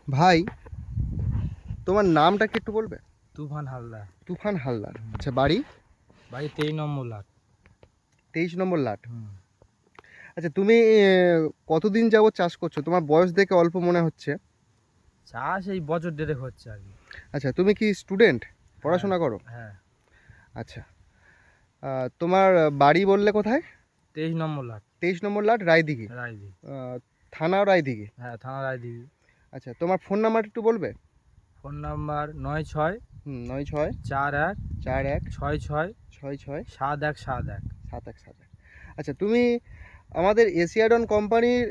ভাই, তোমার নামটা কি একটু বলবে? তুফান হালদার। তুফান হালদার। আচ্ছা, বাড়ি? বাড়ি 23 নম্বর লাট। 23 নম্বর লাট। হুম। আচ্ছা, তুমি কতদিন যাবত চাষ করছো? তোমার বয়স দেখে অল্প মনে হচ্ছে। চাষ এই বছর দেড়েক হচ্ছে আর কি। আচ্ছা, তুমি কি স্টুডেন্ট, হ্যাঁ, পড়াশোনা করো? হ্যাঁ। আচ্ছা, তোমার বাড়ি বললে কোথায়? 23 নম্বর লাট। 23 নম্বর লাট, রায়দিঘি। রায়দি। থানাও রায়দিঘি। হ্যাঁ, থানা রায়দিঘি। আচ্ছা, তোমার ফোন নাম্বার একটু বলবে? ফোন নাম্বার 96 হুম, 96 41 41 66 66 7171। 7171। আচ্ছা, তুমি আমাদের এশিয়াডন কোম্পানির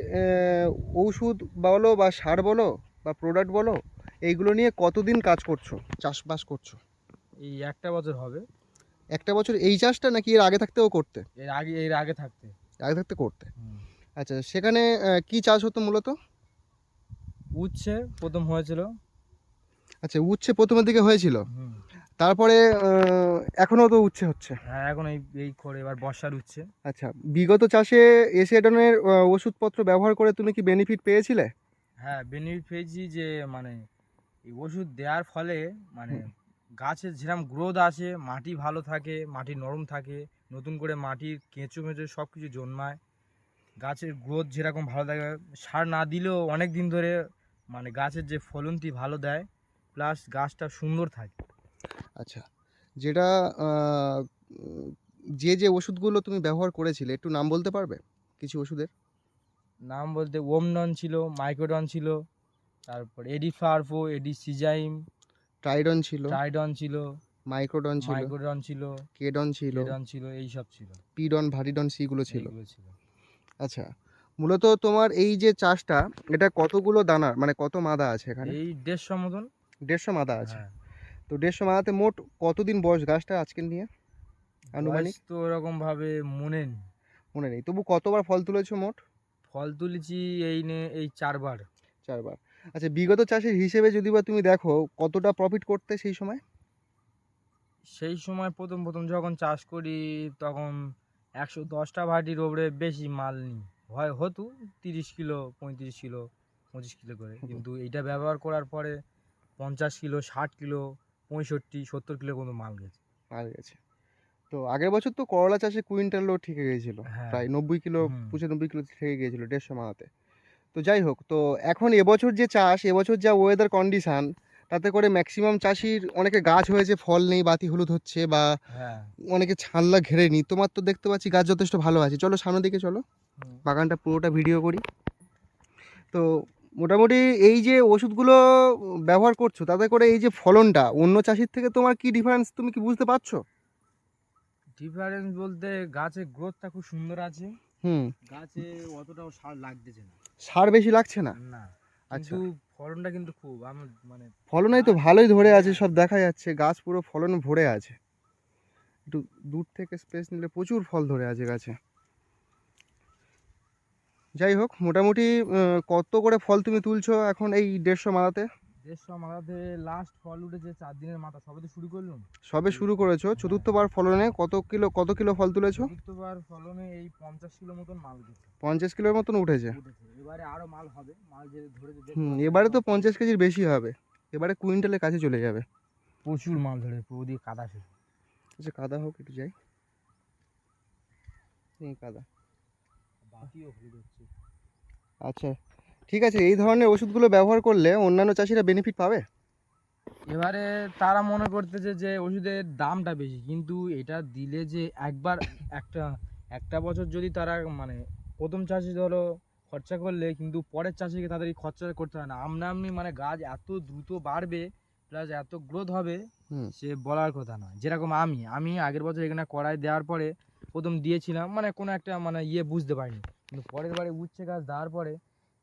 ঔষধ বলো বা সার বলো বা প্রোডাক্ট বলো, এইগুলো নিয়ে কতদিন কাজ করছো, চাষবাস করছো? এই একটা বছর হবে। একটা বছর এই চাষটা, নাকি এর আগে থাকতেও করতে? এর আগে থাকতে। আগে থাকতে করতে। হুম। আচ্ছা, সেখানে কি চাষ হতো মূলত? উচ্ছে প্রথম হয়েছিল। আচ্ছা, উচ্ছে প্রথমের দিকে হয়েছিল। হুম। তারপরে এখনও তো উচ্ছে হচ্ছে। হ্যাঁ, এখন এই করে এবার বর্ষার উচ্ছে। আচ্ছা, বিগত চাষে এশিয়াডনের ওষুধপত্র ব্যবহার করে তুমি কি বেনিফিট পেয়েছিলে? হ্যাঁ, বেনিফিট পেয়েছি যে মানে এই ওষুধ দেওয়ার ফলে মানে হুম। গাছের যেরকম গ্রোথ আসে, মাটি ভালো থাকে, মাটি নরম থাকে, নতুন করে মাটির কেঁচো মেচো সব কিছু জন্মায়, গাছের গ্রোথ যেরকম ভালো থাকে। সার না দিলেও অনেক দিন ধরে মানে গাছের যে ফলনটি ভালো দেয়, প্লাস গাছটা সুন্দর থাকে। আচ্ছা, যেটা আহ, উম, যে যে ওষুধগুলো তুমি ব্যবহার করেছিলে একটু নাম বলতে পারবে কিছু ওষুধের? নাম বলতে ওমডন ছিল, মাইক্রোডন ছিল, তারপর এডিফার্ফো, এডিসিজাইম, ট্রাইডন ছিল, ট্রাইডন ছিল, মাইক্রোডন ছিল, মাইক্রোডন ছিল, কেডন ছিল, কেডন ছিল, এইসব ছিল। পিডন, ভারিডন, সিগুলো ছিল। এইগুলো ছিল। আচ্ছা, মূলত তোমার এই যে চাষটা, এটা কতগুলো দানার, মানে কত মাদা আছে এখানে? এই 150 মতন। 150 মাদা আছে। হ্যাঁ। তো 150 মাদাতে মোট কতদিন বয়স গাছটা আজকে নিয়ে, বয়স আনুমানিক? তো ওরকম ভাবে মনে নেই। মনে নেই, তবু কতবার ফল তুলেছো মোট? ফল তুলেছি এই 4 বার। 4বার। আচ্ছা, বিগত চাষের হিসেবে যদি বা তুমি দেখো, কতটা প্রফিট করতে সেই সময়? সেই সময় প্রথম প্রথম যখন চাষ করি তখন 110টা ভাটির ওপরে বেশি মাল নিই। হতো 30 কিলো, 35 কিলো, 25 কিলো করে, কিন্তু এইটা ব্যবহার করার পরে 50 কিলো, 60 কিলো, 65, 70 কিলো কোনো মাল গেছে। আর গেছে। তো আগের বছর তো করলা চাষে কুইন্টালও ঠেকে গিয়েছিল, হ্যাঁ। প্রায় 90 কিলো, হুম। 95 কিলো ঠেকে গিয়েছিল 150 মাদাতে। তো যাই হোক, তো এখন এবছর যে চাষ, এবছর যা ওয়েদার কন্ডিশন, তাতে করে ম্যাক্সিমাম চাষির অনেকে গাছ হয়েছে, ফল নেই, বাতি হলুদ হচ্ছে, বা হ্যাঁ। অনেকে ছানলা ঘেরেনি। তোমার তো দেখতে পাচ্ছি গাছ যথেষ্ট ভালো আছে। চলো সামনের দিকে চলো, হুম। বাগানটা পুরোটা ভিডিও করি। তো মোটামুটি এই যে ওষুধগুলো ব্যবহার করছো, তাতে করে এই যে ফলনটা অন্য চাষির থেকে তোমার কি ডিফারেন্স, তুমি কি বুঝতে পারছো? ডিফারেন্স বলতে গাছের গ্রোথটা খুব সুন্দর আছে। হুম। গাছে অতটাও সার লাগতেছে না। সার বেশি লাগছে না? না, আচ্ছা, কিন্তু ফলনটা কিন্তু খুব আমার মানে ফলনেই তো গাছ ভালোই ধরে ভরে আছে, সব আছে। দেখা যাচ্ছে গাছ পুরো ফলনে ভরে আছে। একটু দূর থেকে স্পেস নিলে প্রচুর ফল ধরে আছে গাছে। যাই হোক, মোটামুটি কত করে ফল তুমি তুলছো এখন এই 150 মাদাতে? 150 মাথাতে লাস্ট ফল উঠেছে 4 দিনের মাথা, সবে তো শুরু করলাম। সবে শুরু করেছো? হ্যাঁ। চতুর্থবার ফলনে কত কিলো ফল তুলেছো? চতুর্থবার ফলনে এই 50 কিলো মতন মাল গেছে। 50 কিলোর মতন উঠেছে। উঠেছে, এবারে আরো মাল হবে, মাল যে ধরেছে দেখতে হুম, পাচ্ছেন এবারে তো 50 10 কেজি। কেজির বেশি হবে। এবারে কুইন্টালের কাছে চলে যাবে। প্রচুর মাল ধরেছে, পুরো দিয়ে কাদা শেষ। আচ্ছা, কাদা হোক, একটু যাই। এই কাদা। বাকিও হলুদ হচ্ছে। আচ্ছা, ঠিক আছে, এই ধরনের ওষুধগুলো ব্যবহার করলে অন্যান্য চাষিরা বেনিফিট পাবে? এবারে তারা মনে করতেছে যে ওষুধের দামটা বেশি, কিন্তু এটা দিলে যে একবার একটা একটা বছর যদি তারা মানে প্রথম চাষি ধরো খরচা করলে, কিন্তু পরের চাষিকে তাদের এই খরচা করতে হয় না। আমনি মানে গাছ এত দ্রুত বাড়বে, প্লাস এত গ্রোথ হবে, হুম। সে বলার কথা নয়। যেরকম আমি আগের বছর এখানে কড়াই দেওয়ার পরে প্রথম দিয়েছিলাম, মানে কোনো একটা মানে বুঝতে পারিনি, কিন্তু পরের বারে উচ্ছে গাছ দেওয়ার পরে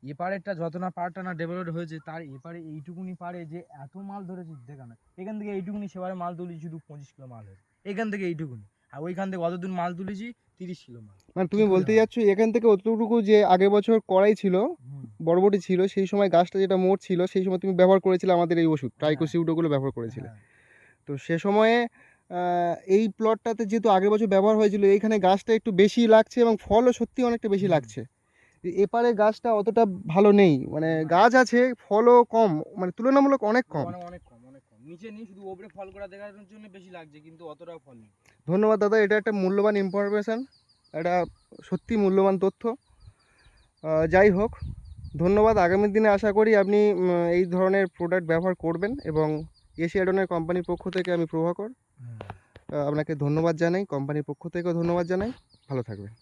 এপারেরটা যত না পারটা না ডেভেলপ হয়েছে, তার এপারে এইটুকুনি পারে যে এত মাল ধরেছে দেখা না। এখান থেকে এইটুকুনি সেবারে মাল তুলেছি শুধু 25 কিলো মাল হয়েছে এখান থেকে এইটুকুনি। আর ওইখান থেকে অতদূর মাল তুলেছি 30 কিলো মাল। মানে কি তুমি করে বলতে হয়? যাচ্ছ এখান থেকে অতটুকু যে আগের বছর কড়াই ছিল, হুম। বরবটি ছিল, সেই সময় গাছটা যেটা মোট ছিল, সেই সময় তুমি ব্যবহার করেছিলে আমাদের এই ওষুধ হ্যাঁ, ট্রাইকোসিউডোগুলো ব্যবহার করেছিলে। হ্যাঁ। তো সে সময়ে এই প্লটটাতে যেহেতু আগের বছর ব্যবহার হয়েছিল, এইখানে গাছটা একটু বেশি লাগছে এবং ফলও সত্যি অনেকটা বেশি হুম। লাগছে। এপারে গাছটা অতটা ভালো নেই, মানে গাছ আছে, ফলও কম, মানে তুলনামূলক অনেক কম। অনেক কম, অনেক কম। নিচে নেই, শুধু ওপরে ফল করা দেখার জন্য বেশি লাগছে, কিন্তু অতটাও ফল নেই। ধন্যবাদ দাদা, এটা একটা মূল্যবান ইনফরমেশান, এটা সত্যি মূল্যবান তথ্য। যাই হোক, ধন্যবাদ। আগামী দিনে আশা করি আপনি এই ধরনের প্রোডাক্ট ব্যবহার করবেন, এবং এশিয়াডনের কোম্পানির পক্ষ থেকে আমি প্রভাকর আপনাকে ধন্যবাদ জানাই, কোম্পানির পক্ষ থেকেও ধন্যবাদ জানাই। ভালো থাকবেন।